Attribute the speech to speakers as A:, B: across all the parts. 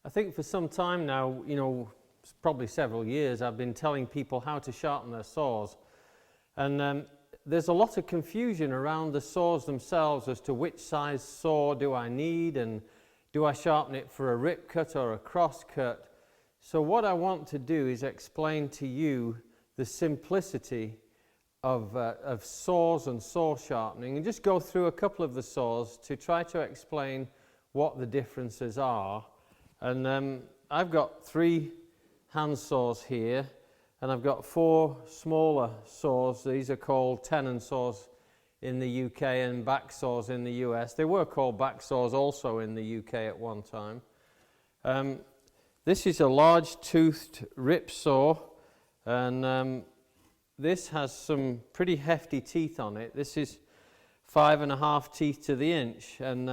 A: I think for some time now, probably several years, I've been telling people how to sharpen their saws. And there's a lot of confusion around the saws themselves as to which size saw do I need, and do I sharpen it for a rip cut or a cross cut. So what I want to do is explain to you the simplicity of saws and saw sharpening, and just go through a couple of the saws to try to explain what the differences are. And I've got 3 hand saws here, and I've got 4 smaller saws. These are called tenon saws in the UK and back saws in the US. They were called back saws also in the UK at one time. This is a large toothed rip saw, and this has some pretty hefty teeth on it. This is 5.5 teeth to the inch, and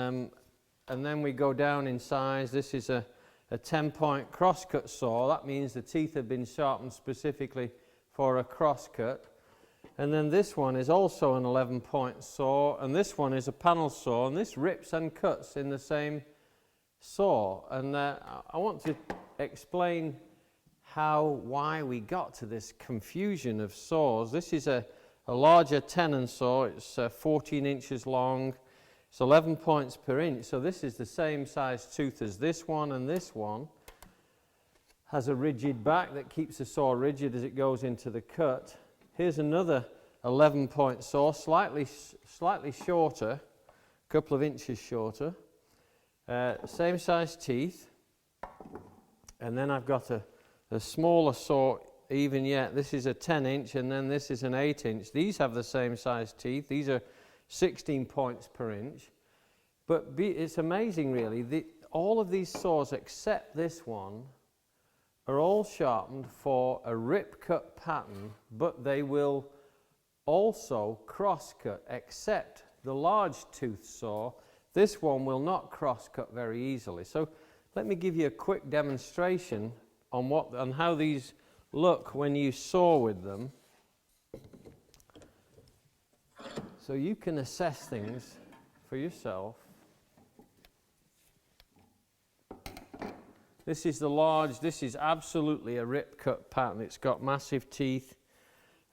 A: then we go down in size. This is a 10-point crosscut saw. That means the teeth have been sharpened specifically for a crosscut. And then this one is also an 11-point saw, and this one is a panel saw, and this rips and cuts in the same saw. And I want to explain why we got to this confusion of saws. This is a larger tenon saw. It's 14 inches long. It's 11 points per inch, so this is the same size tooth as this one, and this one has a rigid back that keeps the saw rigid as it goes into the cut. Here's another 11-point saw, slightly shorter, a couple of inches shorter, same size teeth. And then I've got a smaller saw even yet. This is a 10-inch, and then this is an 8-inch. These have the same size teeth. These are 16 points per inch. But it's amazing, really. All of these saws except this one are all sharpened for a rip cut pattern, but they will also cross cut, except the large tooth saw. This one will not cross cut very easily. So let me give you a quick demonstration on how these look when you saw with them, so you can assess things for yourself. This is the large. This is absolutely a rip cut pattern. It's got massive teeth,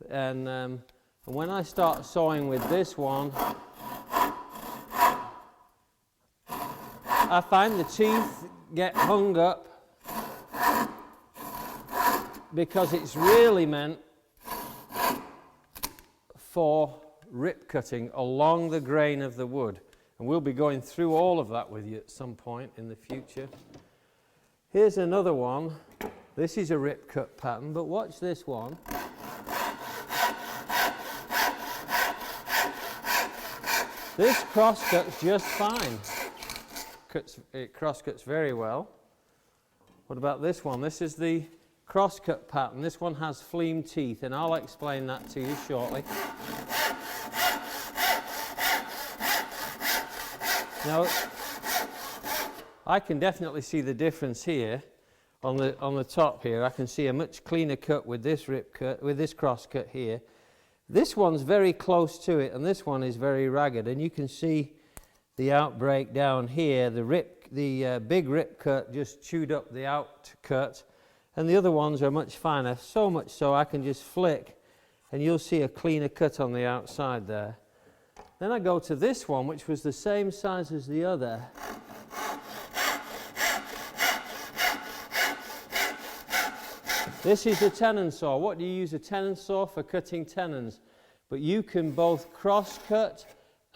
A: and when I start sawing with this one, I find the teeth get hung up because it's really meant for rip cutting along the grain of the wood. And we'll be going through all of that with you at some point in the future. Here's another one. This is a rip cut pattern, but watch this one. This cross cuts just fine. It cross cuts very well. What about this one? This is the crosscut pattern. This one has fleam teeth, and I'll explain that to you shortly. Now, I can definitely see the difference here on the top here. I can see a much cleaner cut with this rip cut, with this cross cut here. This one's very close to it, and this one is very ragged, and you can see the outbreak down here. The big rip cut just chewed up the out cut, and the other ones are much finer, so much so I can just flick and you'll see a cleaner cut on the outside there. Then I go to this one, which was the same size as the other. This is a tenon saw. What do you use a tenon saw for? Cutting tenons. But you can both cross cut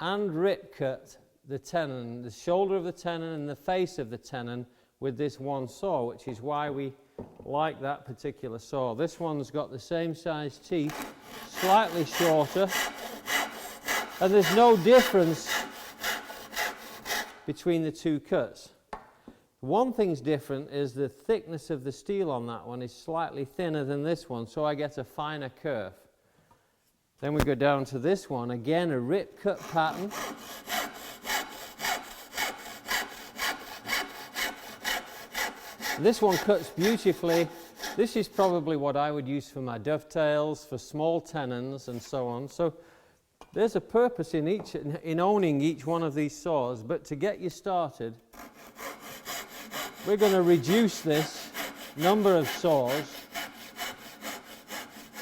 A: and rip cut the tenon, the shoulder of the tenon and the face of the tenon with this one saw, which is why we like that particular saw. This one's got the same size teeth, slightly shorter, and there's no difference between the two cuts. One thing's different is the thickness of the steel on that one is slightly thinner than this one, so I get a finer curve. Then we go down to this one, again a rip cut pattern. This one cuts beautifully. This is probably what I would use for my dovetails, for small tenons and so on. So there's a purpose in owning each one of these saws, but to get you started, we're going to reduce this number of saws.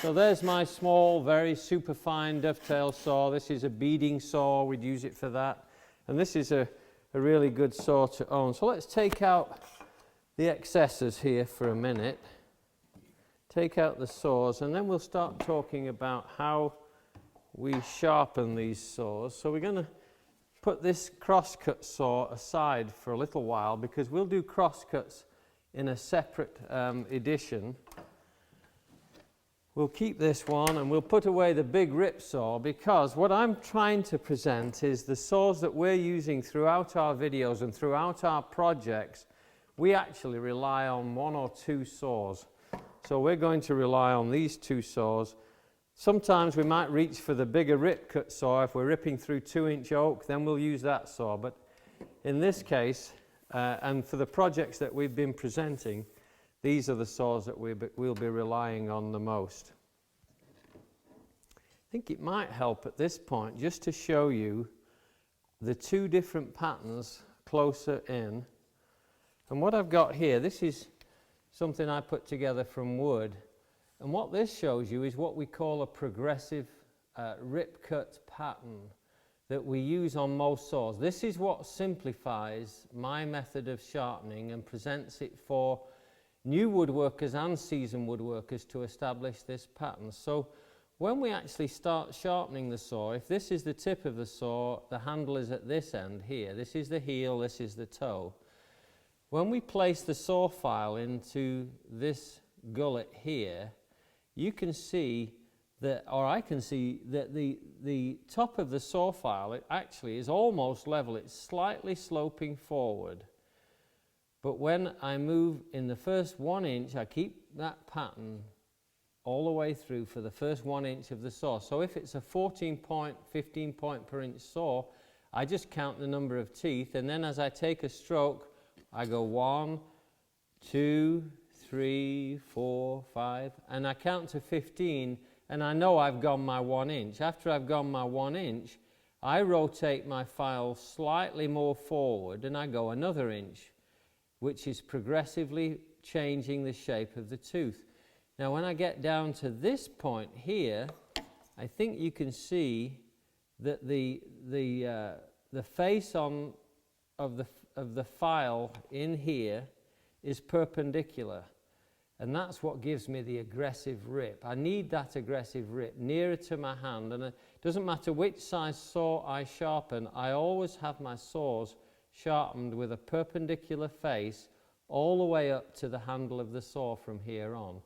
A: So there's my small, very superfine dovetail saw. This is a beading saw, we'd use it for that. And this is a really good saw to own. So let's take out the excesses here for a minute. Take out the saws, and then we'll start talking about how we sharpen these saws. So we're going to put this crosscut saw aside for a little while, because we'll do crosscuts in a separate edition. We'll keep this one and we'll put away the big rip saw, because what I'm trying to present is the saws that we're using throughout our videos and throughout our projects. We actually rely on one or two saws. So we're going to rely on these two saws. Sometimes we might reach for the bigger rip cut saw. If we're ripping through 2-inch oak, then we'll use that saw. But in this case, and for the projects that we've been presenting, these are the saws that we'll be relying on the most. I think it might help at this point just to show you the two different patterns closer in. And what I've got here, this is something I put together from wood. And what this shows you is what we call a progressive rip cut pattern that we use on most saws. This is what simplifies my method of sharpening and presents it for new woodworkers and seasoned woodworkers to establish this pattern. So when we actually start sharpening the saw, if this is the tip of the saw, the handle is at this end here. This is the heel, this is the toe. When we place the saw file into this gullet here, you can see that, or I can see that the top of the saw file, it actually is almost level. It's slightly sloping forward. But when I move in the first 1 inch, I keep that pattern all the way through for the first 1 inch of the saw. So if it's a 14 point, 15 point per inch saw, I just count the number of teeth, and then as I take a stroke, I go 1, 2, 3, 4, 5, and I count to 15, and I know I've gone my 1 inch. After I've gone my 1 inch, I rotate my file slightly more forward, and I go another inch, which is progressively changing the shape of the tooth. Now when I get down to this point here, I think you can see that the face of the file in here is perpendicular, and that's what gives me the aggressive rip. I need that aggressive rip nearer to my hand, and it doesn't matter which size saw I sharpen, I always have my saws sharpened with a perpendicular face all the way up to the handle of the saw from here on.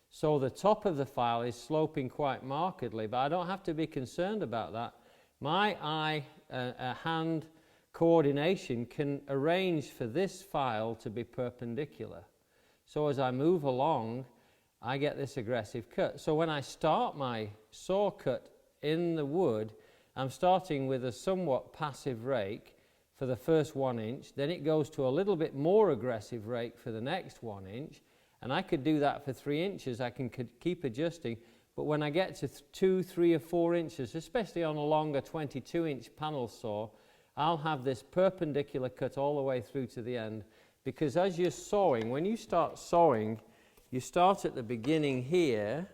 A: So the top of the file is sloping quite markedly, but I don't have to be concerned about that. My eye hand coordination can arrange for this file to be perpendicular. So as I move along, I get this aggressive cut. So when I start my saw cut in the wood, I'm starting with a somewhat passive rake for the first 1 inch, then it goes to a little bit more aggressive rake for the next 1 inch, and I could do that for 3 inches. I can keep adjusting, but when I get to 2, 3 or 4 inches, especially on a longer 22-inch panel saw, I'll have this perpendicular cut all the way through to the end, because as you're sawing, when you start sawing, you start at the beginning here,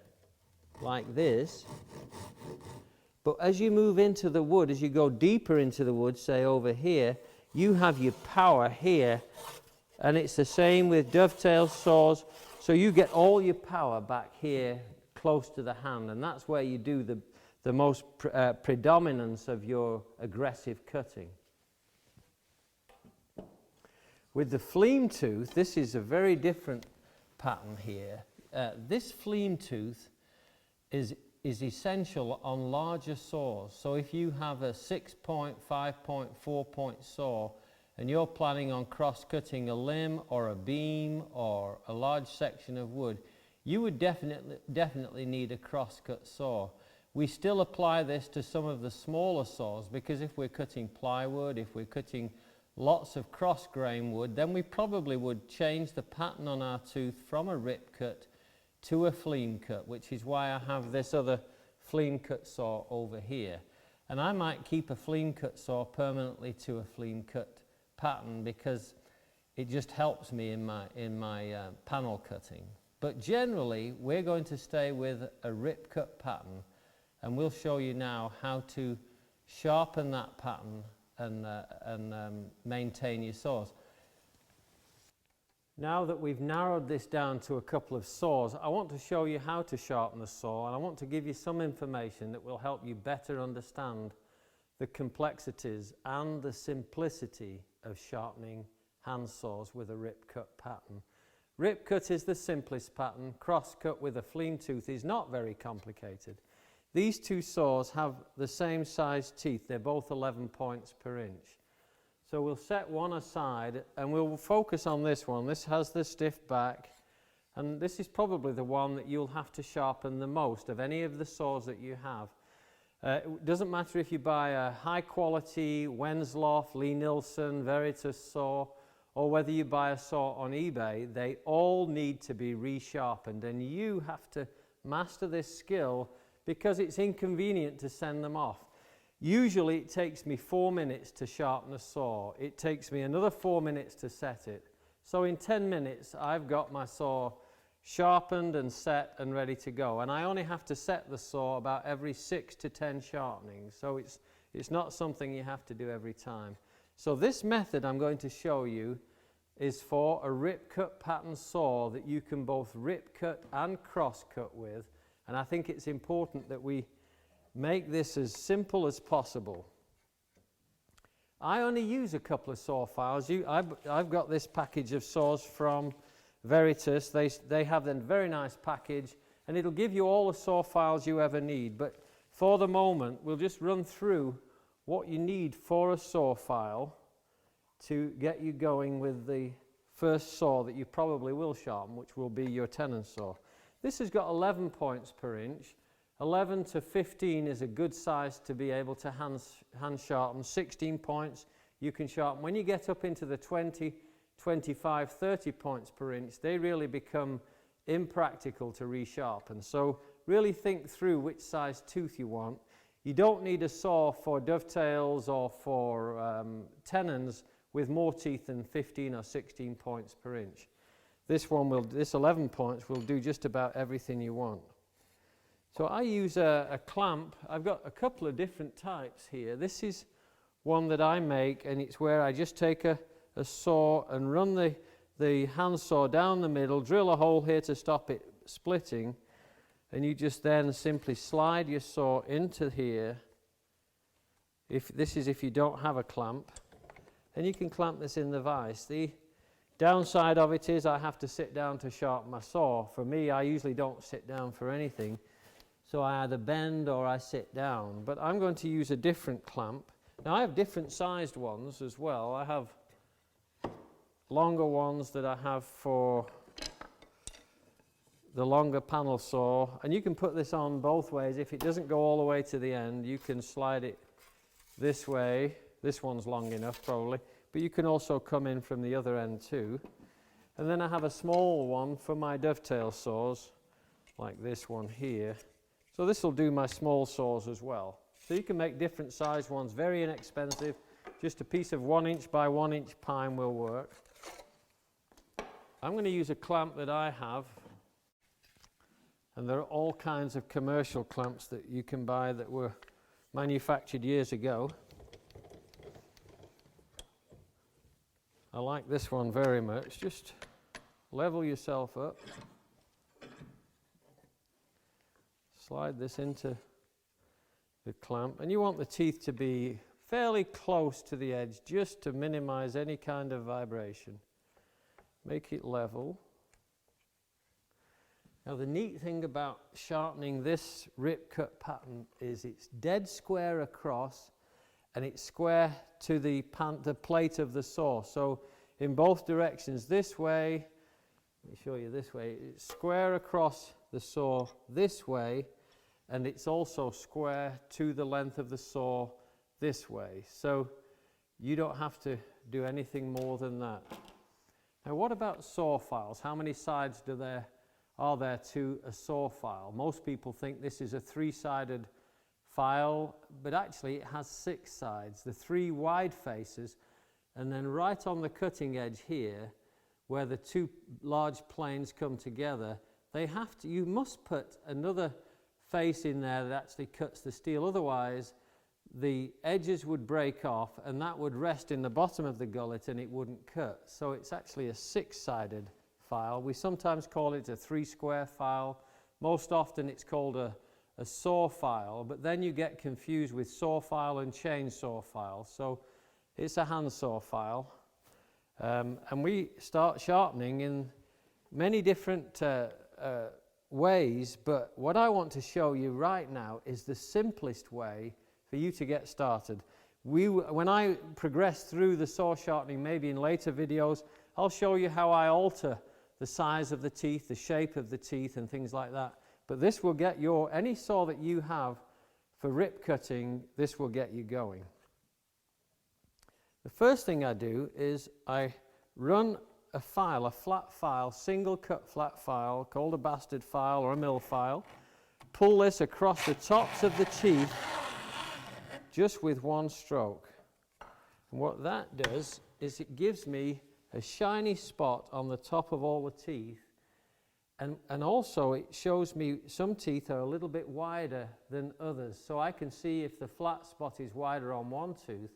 A: like this, but as you move into the wood, as you go deeper into the wood, say over here, you have your power here, and it's the same with dovetail saws, so you get all your power back here close to the hand, and that's where you do the most predominance of your aggressive cutting. With the fleam tooth, this is a very different pattern here. This fleam tooth is essential on larger saws. So if you have a 6-point, 5-point, 4-point saw, and you're planning on cross-cutting a limb or a beam or a large section of wood, you would definitely need a cross-cut saw. We still apply this to some of the smaller saws, because if we're cutting plywood, if we're cutting lots of cross-grain wood, then we probably would change the pattern on our tooth from a rip cut to a fleam cut, which is why I have this other fleam cut saw over here. And I might keep a fleam cut saw permanently to a fleam cut pattern, because it just helps me in my panel cutting. But generally, we're going to stay with a rip cut pattern, and we'll show you now how to sharpen that pattern and maintain your saws. Now that we've narrowed this down to a couple of saws, I want to show you how to sharpen the saw, and I want to give you some information that will help you better understand the complexities and the simplicity of sharpening hand saws with a rip cut pattern. Rip cut is the simplest pattern. Cross cut with a fleam tooth is not very complicated. These two saws have the same size teeth. They're both 11 points per inch. So we'll set one aside and we'll focus on this one. This has the stiff back, and this is probably the one that you'll have to sharpen the most of any of the saws that you have. It doesn't matter if you buy a high quality Wensloff, Lie-Nielsen, Veritas saw, or whether you buy a saw on eBay, they all need to be resharpened, and you have to master this skill because it's inconvenient to send them off. Usually it takes me 4 minutes to sharpen a saw. It takes me another 4 minutes to set it. So in 10 minutes I've got my saw sharpened and set and ready to go. And I only have to set the saw about every 6 to 10 sharpenings. So it's not something you have to do every time. So this method I'm going to show you is for a rip cut pattern saw that you can both rip cut and cross cut with. And I think it's important that we make this as simple as possible. I only use a couple of saw files. I've got this package of saws from Veritas. They have a very nice package, and it'll give you all the saw files you ever need. But for the moment, we'll just run through what you need for a saw file to get you going with the first saw that you probably will sharpen, which will be your tenon saw. This has got 11 points per inch. 11 to 15 is a good size to be able to hand sharpen. 16 points you can sharpen. When you get up into the 20, 25, 30 points per inch, they really become impractical to resharpen. So really think through which size tooth you want. You don't need a saw for dovetails or for tenons with more teeth than 15 or 16 points per inch. This 11 points will do just about everything you want. So I use a clamp. I've got a couple of different types here. This is one that I make, and it's where I just take a saw and run the handsaw down the middle, drill a hole here to stop it splitting, and you just then simply slide your saw into here. If you don't have a clamp, and you can clamp this in the vise. The downside of it is I have to sit down to sharpen my saw. For me, I usually don't sit down for anything. So I either bend or I sit down. But I'm going to use a different clamp. Now I have different sized ones as well. I have longer ones that I have for the longer panel saw. And you can put this on both ways. If it doesn't go all the way to the end, you can slide it this way. This one's long enough probably. But you can also come in from the other end too. And then I have a small one for my dovetail saws, like this one here. So this will do my small saws as well. So you can make different size ones, very inexpensive. Just a piece of 1 inch by 1 inch pine will work. I'm going to use a clamp that I have. And there are all kinds of commercial clamps that you can buy that were manufactured years ago. I like this one very much. Just level yourself up. Slide this into the clamp, and you want the teeth to be fairly close to the edge just to minimize any kind of vibration. Make it level. Now the neat thing about sharpening this rip cut pattern is it's dead square across and it's square to the plate of the saw. So in both directions, this way, let me show you this way, it's square across the saw this way, and it's also square to the length of the saw this way. So you don't have to do anything more than that. Now what about saw files? How many sides are there to a saw file? Most people think this is a 3-sided file, but actually it has 6 sides. The 3 wide faces and then right on the cutting edge here, where the two large planes come together, you must put another face in there that actually cuts the steel. Otherwise, the edges would break off, and that would rest in the bottom of the gullet, and it wouldn't cut. So it's actually a 6-sided file. We sometimes call it a 3-square file. Most often it's called a saw file, but then you get confused with saw file and chainsaw file. So it's a handsaw file. And we start sharpening in many different ways, but what I want to show you right now is the simplest way for you to get started. When I progress through the saw sharpening, maybe in later videos, I'll show you how I alter the size of the teeth, the shape of the teeth, and things like that. But this will get any saw that you have for rip cutting, this will get you going. The first thing I do is I run a file, a flat file, single cut flat file, called a bastard file or a mill file. Pull this across the tops of the teeth just with one stroke. And what that does is it gives me a shiny spot on the top of all the teeth, and also it shows me some teeth are a little bit wider than others, so I can see if the flat spot is wider on one tooth,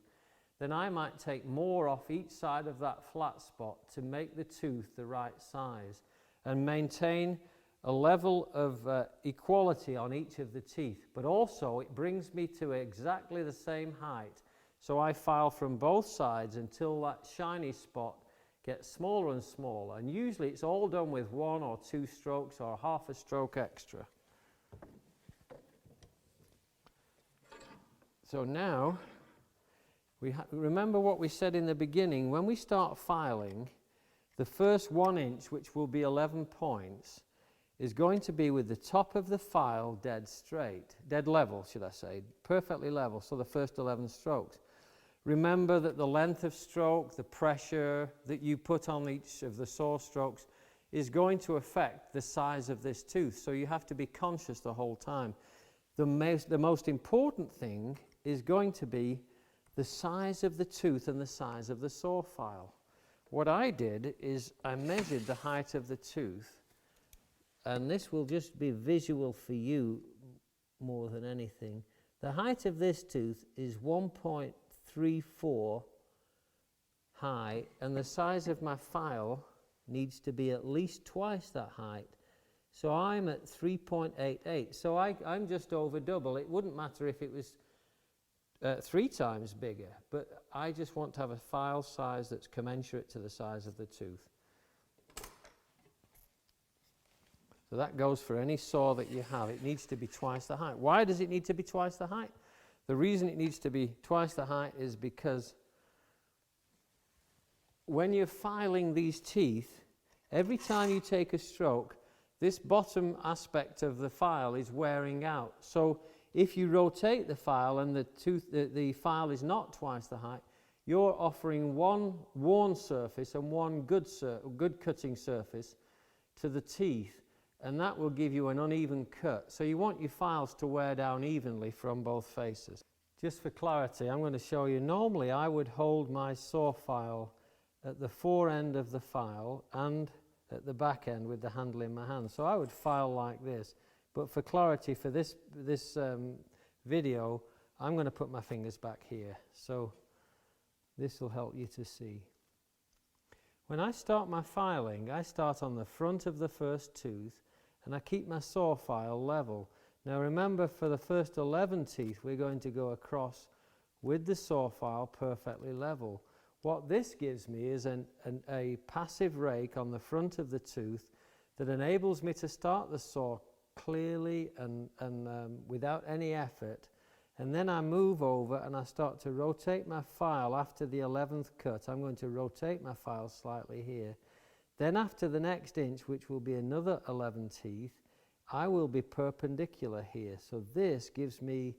A: then I might take more off each side of that flat spot to make the tooth the right size and maintain a level of equality on each of the teeth. But also it brings me to exactly the same height. So I file from both sides until that shiny spot gets smaller and smaller. And usually it's all done with 1 or 2 strokes or half a stroke extra. So now, remember what we said in the beginning. When we start filing, the first 1 inch, which will be 11 points, is going to be with the top of the file dead straight, dead level, should I say, perfectly level, so the first 11 strokes. Remember that the length of stroke, the pressure that you put on each of the saw strokes is going to affect the size of this tooth, so you have to be conscious the whole time. The most important thing is going to be the size of the tooth and the size of the saw file. What I did is I measured the height of the tooth, and this will just be visual for you more than anything. The height of this tooth is 1.34 high, and the size of my file needs to be at least twice that height. So I'm at 3.88. So I'm just over double. It wouldn't matter if it was 3 times bigger, but I just want to have a file size that's commensurate to the size of the tooth. So that goes for any saw that you have. It needs to be twice the height. Why does it need to be twice the height? The reason it needs to be twice the height is because when you're filing these teeth, every time you take a stroke, this bottom aspect of the file is wearing out. So if you rotate the file and the file is not twice the height, you're offering one worn surface and one good cutting surface to the teeth, and that will give you an uneven cut. So you want your files to wear down evenly from both faces. Just for clarity, I'm going to show you. Normally I would hold my saw file at the fore end of the file and at the back end with the handle in my hand. So I would file like this. But for clarity, for this video, I'm going to put my fingers back here. So this will help you to see. When I start my filing, I start on the front of the first tooth, and I keep my saw file level. Now remember, for the first 11 teeth, we're going to go across with the saw file perfectly level. What this gives me is a passive rake on the front of the tooth that enables me to start the saw clearly and without any effort, and then I move over and I start to rotate my file after the 11th cut. I'm going to rotate my file slightly here. Then after the next inch, which will be another 11 teeth, I will be perpendicular here. So this gives me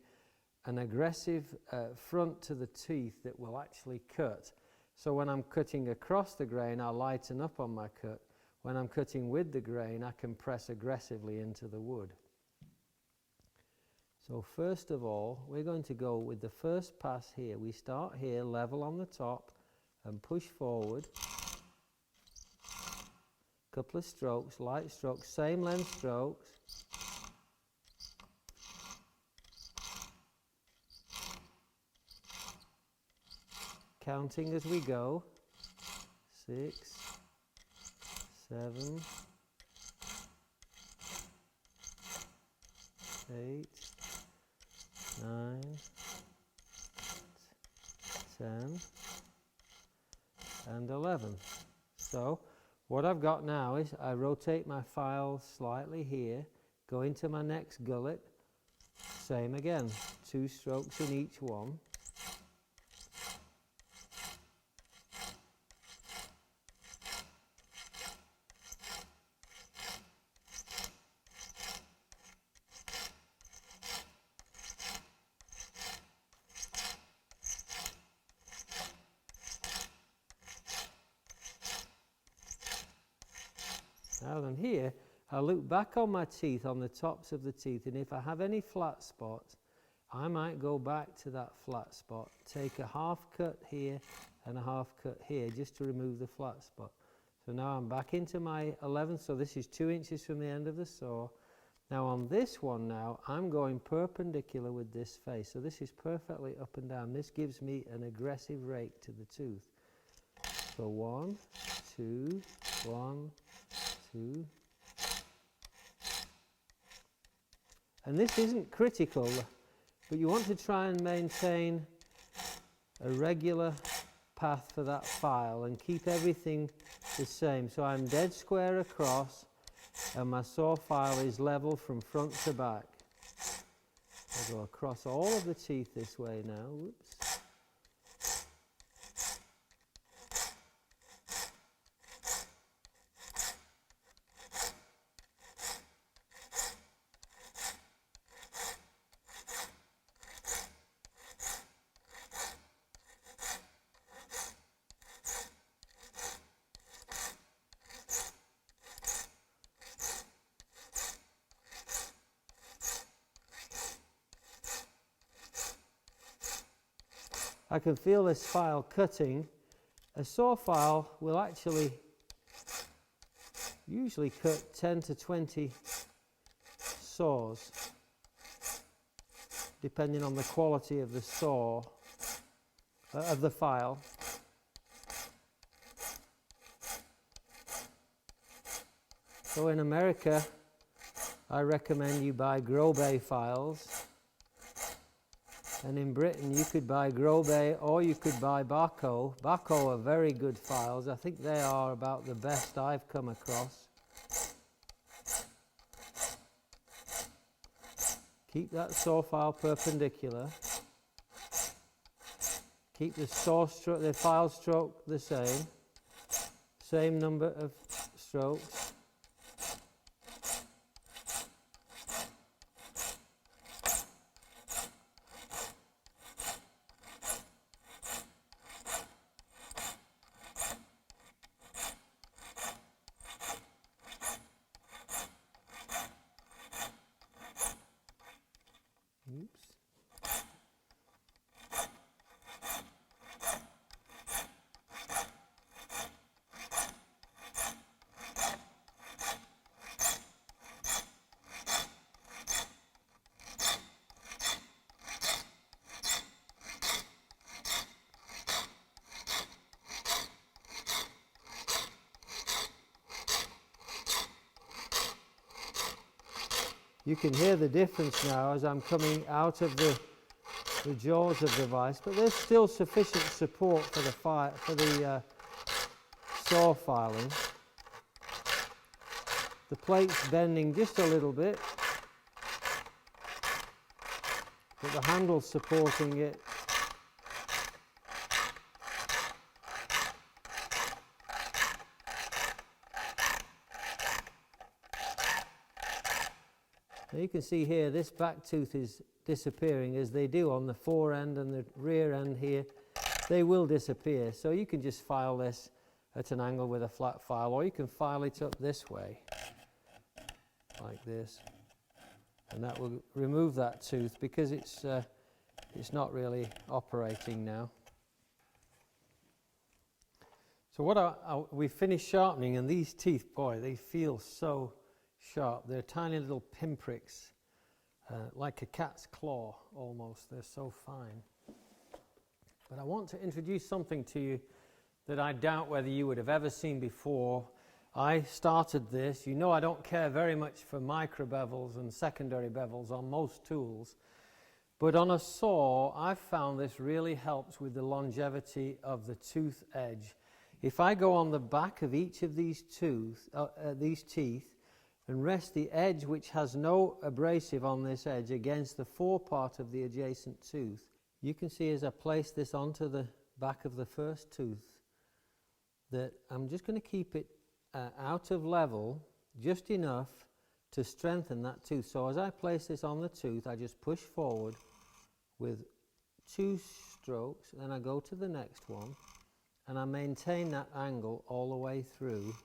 A: an aggressive front to the teeth that will actually cut. So when I'm cutting across the grain, I'll lighten up on my cut. When I'm cutting with the grain, I can press aggressively into the wood. So first of all, we're going to go with the first pass here. We start here, level on the top, and push forward. Couple of strokes, light strokes, same length strokes. Counting as we go. 6, 7, 8, 9, 10, and 11. So what I've got now is I rotate my file slightly here, go into my next gullet, same again, 2 strokes in each one. Now then here, I look back on my teeth, on the tops of the teeth, and if I have any flat spots, I might go back to that flat spot, take a half cut here and a half cut here just to remove the flat spot. So now I'm back into my 11th, so this is 2 inches from the end of the saw. Now on this one now, I'm going perpendicular with this face, so this is perfectly up and down. This gives me an aggressive rake to the tooth. So 1, 2, 1, 2. And this isn't critical, but you want to try and maintain a regular path for that file and keep everything the same. So I'm dead square across and my saw file is level from front to back. I'll go across all of the teeth this way now. Whoops. I can feel this file cutting. A saw file will actually usually cut 10 to 20 saws, depending on the quality of the saw, of the file. So in America, I recommend you buy Grobay files. And in Britain, you could buy Grobay or you could buy Barco. Barco are very good files. I think they are about the best I've come across. Keep that saw file perpendicular. Keep the saw stroke, the file stroke the same. Same number of strokes. You can hear the difference now as I'm coming out of the jaws of the vise, but there's still sufficient support for the saw filing. The plate's bending just a little bit, but the handle's supporting it. Now you can see here this back tooth is disappearing as they do on the fore end and the rear end here. They will disappear, so you can just file this at an angle with a flat file, or you can file it up this way like this, and that will remove that tooth because it's not really operating now. So we finished sharpening, and these teeth, boy, they feel so sharp. They're tiny little pinpricks, like a cat's claw almost. They're so fine. But I want to introduce something to you that I doubt whether you would have ever seen before. I started this. You know I don't care very much for micro bevels and secondary bevels on most tools. But on a saw, I've found this really helps with the longevity of the tooth edge. If I go on the back of each of these teeth and rest the edge, which has no abrasive on this edge, against the forepart of the adjacent tooth, you can see as I place this onto the back of the first tooth that I'm just going to keep it out of level just enough to strengthen that tooth. So as I place this on the tooth, I just push forward with 2 strokes, then I go to the next one, and I maintain that angle all the way through.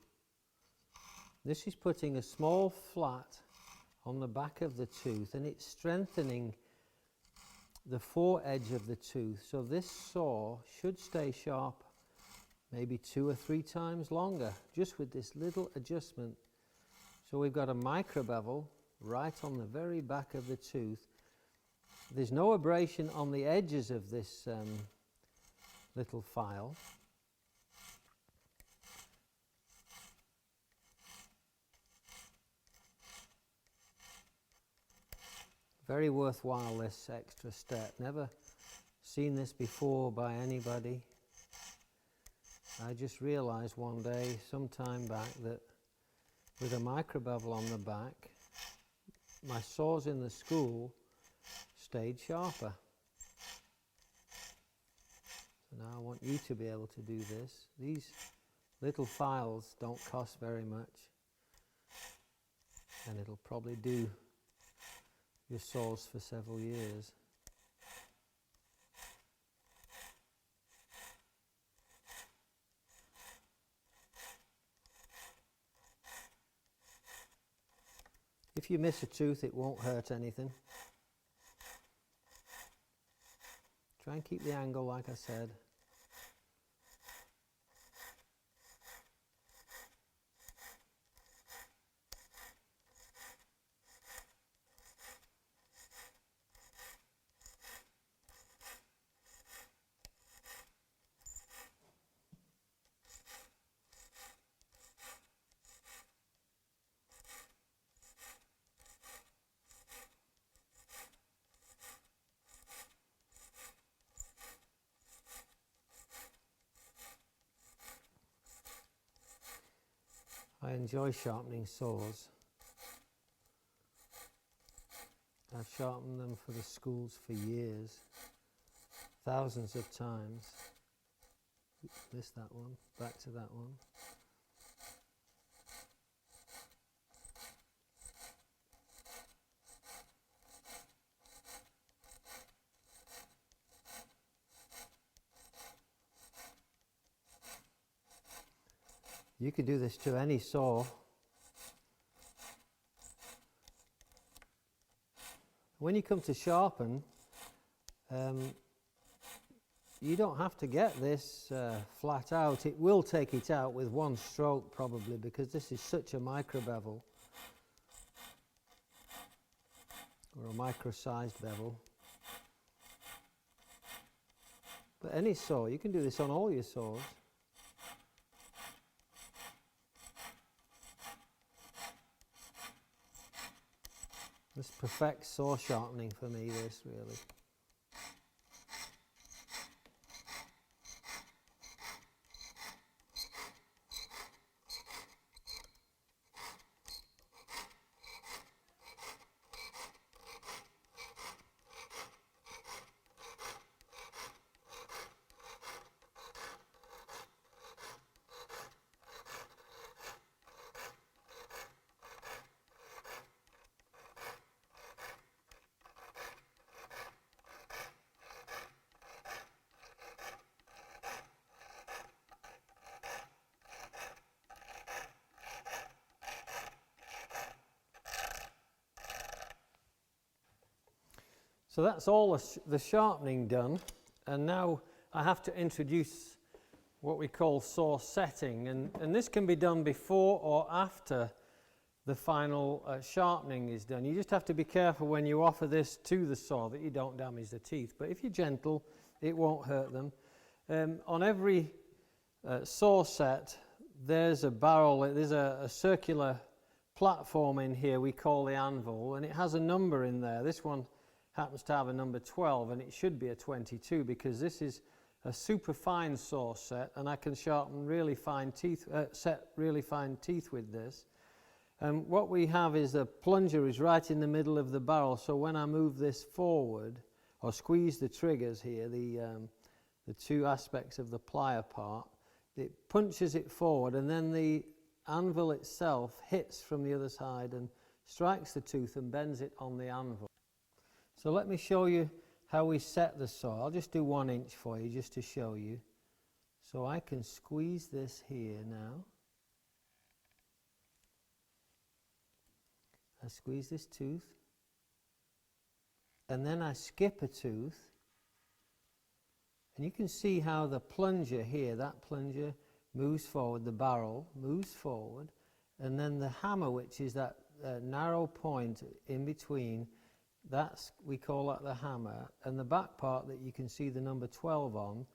A: This is putting a small flat on the back of the tooth, and it's strengthening the foredge of the tooth. So this saw should stay sharp maybe 2 or 3 times longer, just with this little adjustment. So we've got a micro bevel right on the very back of the tooth. There's no abrasion on the edges of this little file. Very worthwhile, this extra step. Never seen this before by anybody. I just realized one day, some time back, that with a micro bevel on the back, my saws in the school stayed sharper. So now I want you to be able to do this. These little files don't cost very much, and it'll probably do your saws for several years. If you miss a tooth, it won't hurt anything. Try and keep the angle like I said. I enjoy sharpening saws. I've sharpened them for the schools for years, thousands of times. Missed that one, back to that one. You could do this to any saw. When you come to sharpen, you don't have to get this flat out. It will take it out with one stroke probably, because this is such a micro bevel, or a micro-sized bevel. But any saw, you can do this on all your saws. This perfects saw sharpening for me, this really. So that's all the sharpening done, and now I have to introduce what we call saw setting, and this can be done before or after the final sharpening is done. You just have to be careful when you offer this to the saw that you don't damage the teeth, but if you're gentle it won't hurt them. On every saw set there's a barrel, there's a circular platform in here we call the anvil, and it has a number in there. This one happens to have a number 12 and it should be a 22 because this is a super fine saw set and I can sharpen really fine teeth, set really fine teeth with this. And what we have is the plunger is right in the middle of the barrel, so when I move this forward or squeeze the triggers here, the two aspects of the plier part, it punches it forward and then the anvil itself hits from the other side and strikes the tooth and bends it on the anvil. So let me show you how we set the saw. I'll just do 1 inch for you just to show you. So I can squeeze this here now. I squeeze this tooth and then I skip a tooth, and you can see how the plunger here, that plunger moves forward, the barrel moves forward, and then the hammer, which is that narrow point in between, that's, we call that the hammer, and the back part that you can see the number 12 on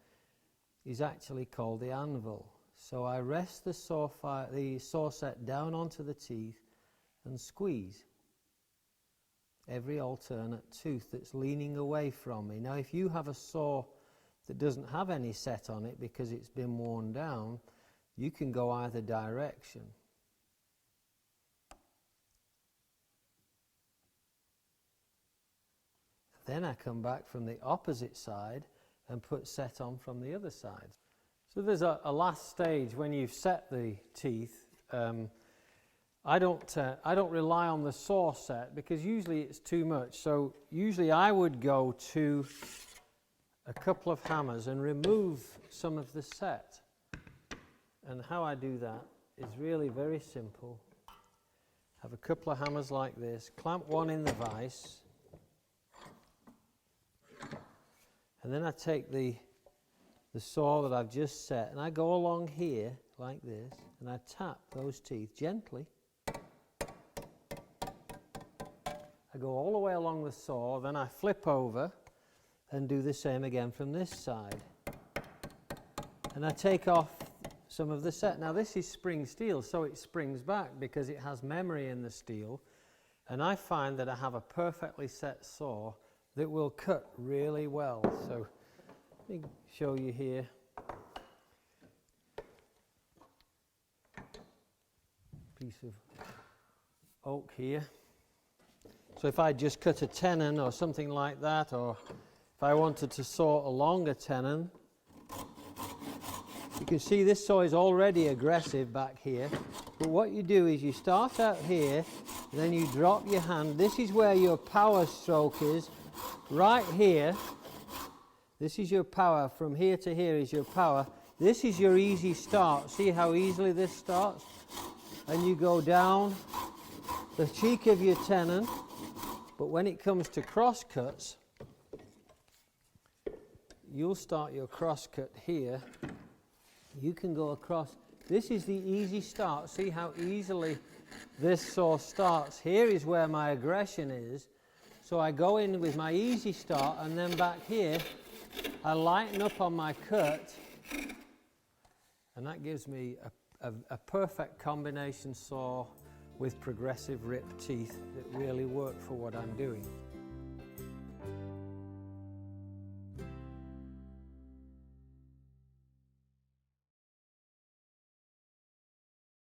A: is actually called the anvil. So I rest the saw set down onto the teeth and squeeze every alternate tooth that's leaning away from me. Now if you have a saw that doesn't have any set on it because it's been worn down, you can go either direction. Then I come back from the opposite side and put set on from the other side. So there's a last stage when you've set the teeth. I don't rely on the saw set because usually it's too much. So usually I would go to a couple of hammers and remove some of the set. And how I do that is really very simple. Have a couple of hammers like this, clamp one in the vise, and then I take the saw that I've just set and I go along here like this and I tap those teeth gently. I go all the way along the saw, then I flip over and do the same again from this side. And I take off some of the set. Now this is spring steel, so it springs back because it has memory in the steel. And I find that I have a perfectly set saw that will cut really well. So let me show you here. Piece of oak here. So if I just cut a tenon or something like that, or if I wanted to saw a longer tenon, you can see this saw is already aggressive back here. But what you do is you start out here, and then you drop your hand. This is where your power stroke is, right here. This is your power. From here to here is your power. This is your easy start. See how easily this starts? And you go down the cheek of your tenon. But when it comes to crosscuts, you'll start your crosscut here. You can go across. This is the easy start. See how easily this saw starts. Here is where my aggression is. So I go in with my easy start, and then back here I lighten up on my cut, and that gives me a perfect combination saw with progressive rip teeth that really work for what I'm doing.